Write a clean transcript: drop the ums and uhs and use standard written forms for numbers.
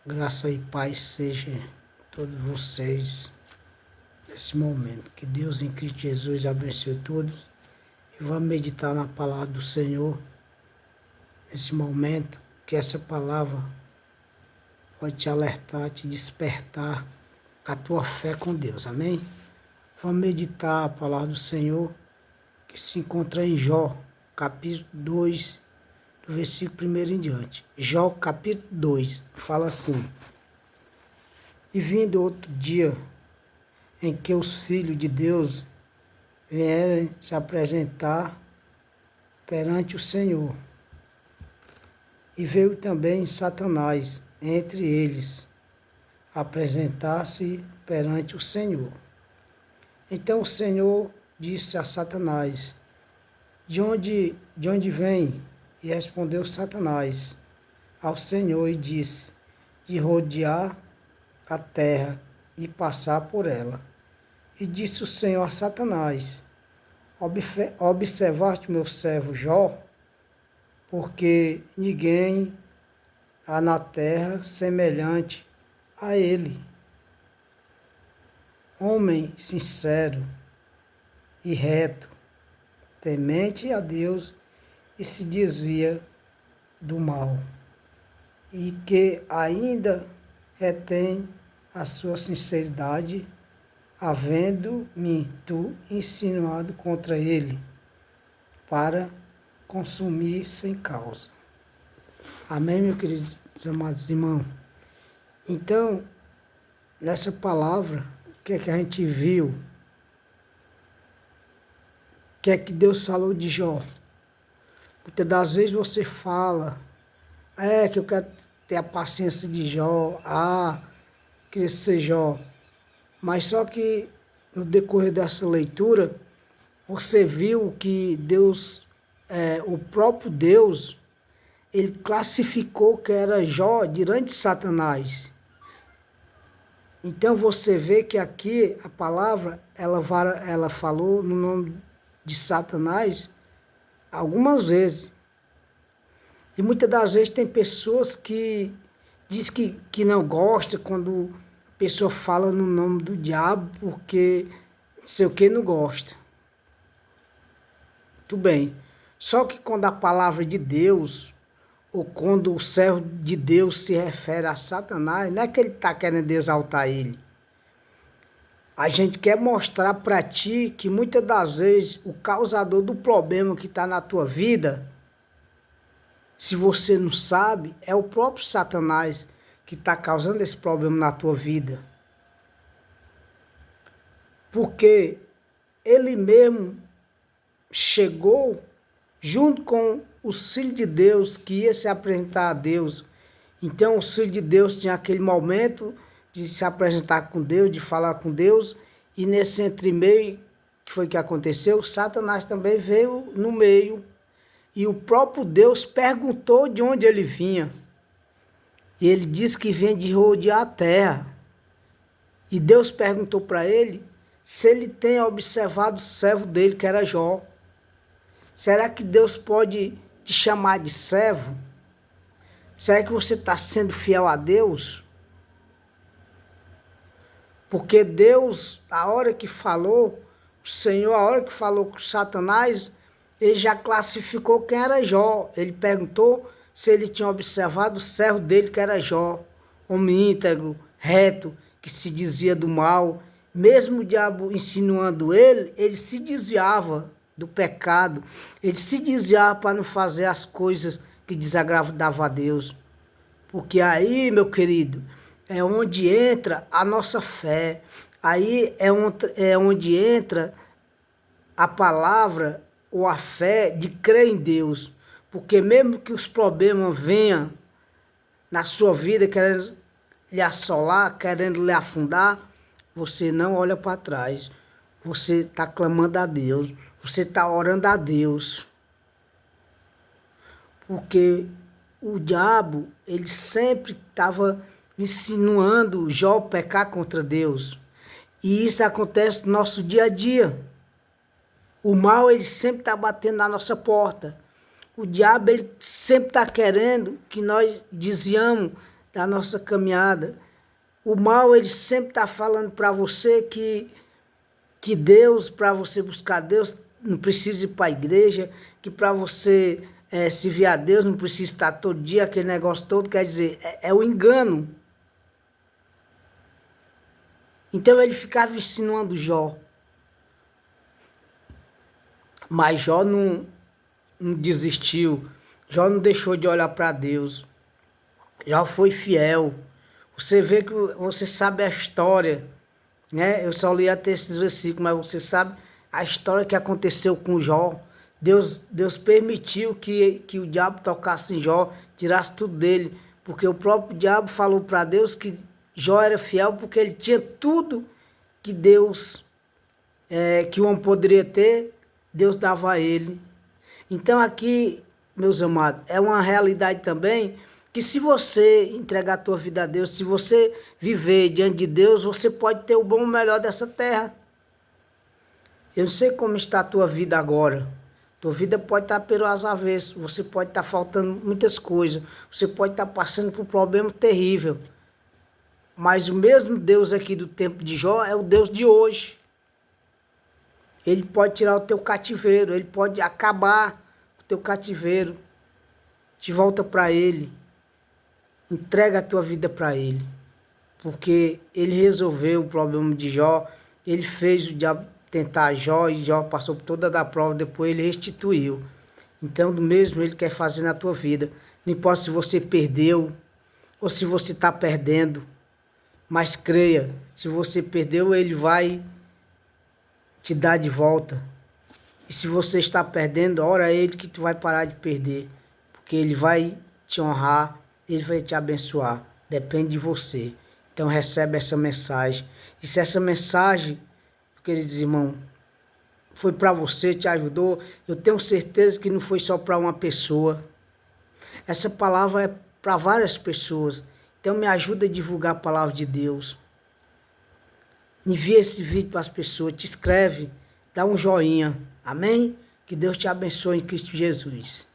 Graça e paz seja todos vocês nesse momento. Que Deus em Cristo Jesus abençoe todos. E vamos meditar na palavra do Senhor nesse momento. Que essa palavra pode te alertar, te despertar a tua fé com Deus. Amém? Vamos meditar a palavra do Senhor que se encontra em Jó, capítulo 2, do versículo 1 em diante. Jó, capítulo 2, fala assim: E vindo outro dia em que os filhos de Deus vieram se apresentar perante o Senhor, e veio também Satanás entre eles apresentar-se perante o Senhor. Então o Senhor disse a Satanás: de onde vem? E respondeu Satanás ao Senhor e disse: de rodear a terra e passar por ela. E disse o Senhor a Satanás: observaste meu servo Jó, porque ninguém há na terra semelhante a ele, homem sincero e reto, temente a Deus e se desvia do mal, e que ainda retém a sua sinceridade, havendo-me tu insinuado contra ele, para consumir sem causa. Amém, meus queridos amados irmãos? Então, nessa palavra, o que é que a gente viu? O que é que Deus falou de Jó? Muitas das vezes você fala, que eu quero ter a paciência de Jó, queria ser Jó. Mas só que no decorrer dessa leitura, você viu que Deus, o próprio Deus, ele classificou que era Jó diante de Satanás. Então você vê que aqui a palavra, ela falou no nome de Satanás algumas vezes. E muitas das vezes tem pessoas que diz que não gosta quando a pessoa fala no nome do diabo, porque não sei o que não gosta. Tudo bem. Só que quando a palavra de Deus, ou quando o servo de Deus se refere a Satanás, não é que ele está querendo exaltar ele. A gente quer mostrar para ti que muitas das vezes o causador do problema que está na tua vida, se você não sabe, é o próprio Satanás que está causando esse problema na tua vida. Porque ele mesmo chegou junto com os filhos de Deus que ia se apresentar a Deus. Então os filhos de Deus tinham aquele momento de se apresentar com Deus, de falar com Deus, e nesse entremeio, que foi que aconteceu, Satanás também veio no meio, e o próprio Deus perguntou de onde ele vinha. E ele disse que vinha de rodear a terra. E Deus perguntou para ele se ele tem observado o servo dele, que era Jó. Será que Deus pode te chamar de servo? Será que você está sendo fiel a Deus? Porque Deus, a hora que falou, o Senhor, a hora que falou com Satanás, ele já classificou quem era Jó. Ele perguntou se ele tinha observado o servo dele, que era Jó, homem íntegro, reto, que se desvia do mal. Mesmo o diabo insinuando ele se desviava do pecado, ele se desviava para não fazer as coisas que desagradavam a Deus. Porque aí, meu querido, é onde entra a nossa fé. Aí é onde entra a palavra ou a fé de crer em Deus. Porque mesmo que os problemas venham na sua vida, querendo lhe assolar, querendo lhe afundar, você não olha para trás. Você está clamando a Deus. Você está orando a Deus. Porque o diabo, ele sempre estava insinuando Jó pecar contra Deus. E isso acontece no nosso dia a dia. O mal, ele sempre está batendo na nossa porta. O diabo, ele sempre está querendo que nós desviamos da nossa caminhada. O mal, ele sempre está falando para você que Deus, para você buscar Deus, não precisa ir para a igreja, que para você servir a Deus, não precisa estar todo dia, aquele negócio todo, quer dizer, é o engano. Então ele ficava insinuando Jó. Mas Jó não desistiu. Jó não deixou de olhar para Deus. Jó foi fiel. Você vê que você sabe a história, né? Eu só li até esses versículos, mas você sabe a história que aconteceu com Jó. Deus permitiu que o diabo tocasse em Jó, tirasse tudo dele, porque o próprio diabo falou para Deus que Jó era fiel porque ele tinha tudo que Deus, que o homem poderia ter, Deus dava a ele. Então aqui, meus amados, é uma realidade também que se você entregar a tua vida a Deus, se você viver diante de Deus, você pode ter o bom e o melhor dessa terra. Eu não sei como está a tua vida agora. Tua vida pode estar pelas avessas, você pode estar faltando muitas coisas, você pode estar passando por um problema terrível. Mas o mesmo Deus aqui do tempo de Jó é o Deus de hoje. Ele pode tirar o teu cativeiro, ele pode acabar com o teu cativeiro. De volta para ele. Entrega a tua vida para ele. Porque ele resolveu o problema de Jó. Ele fez o diabo tentar Jó e Jó passou por toda a prova. Depois ele restituiu. Então do mesmo ele quer fazer na tua vida. Não importa se você perdeu ou se você está perdendo. Mas creia, se você perdeu, ele vai te dar de volta. E se você está perdendo, ora a ele que tu vai parar de perder. Porque ele vai te honrar, ele vai te abençoar. Depende de você. Então recebe essa mensagem. E se essa mensagem, queridos irmãos, foi para você, te ajudou, eu tenho certeza que não foi só para uma pessoa. Essa palavra é para várias pessoas. Então me ajuda a divulgar a palavra de Deus. Envia esse vídeo para as pessoas, te inscreve, dá um joinha. Amém? Que Deus te abençoe em Cristo Jesus.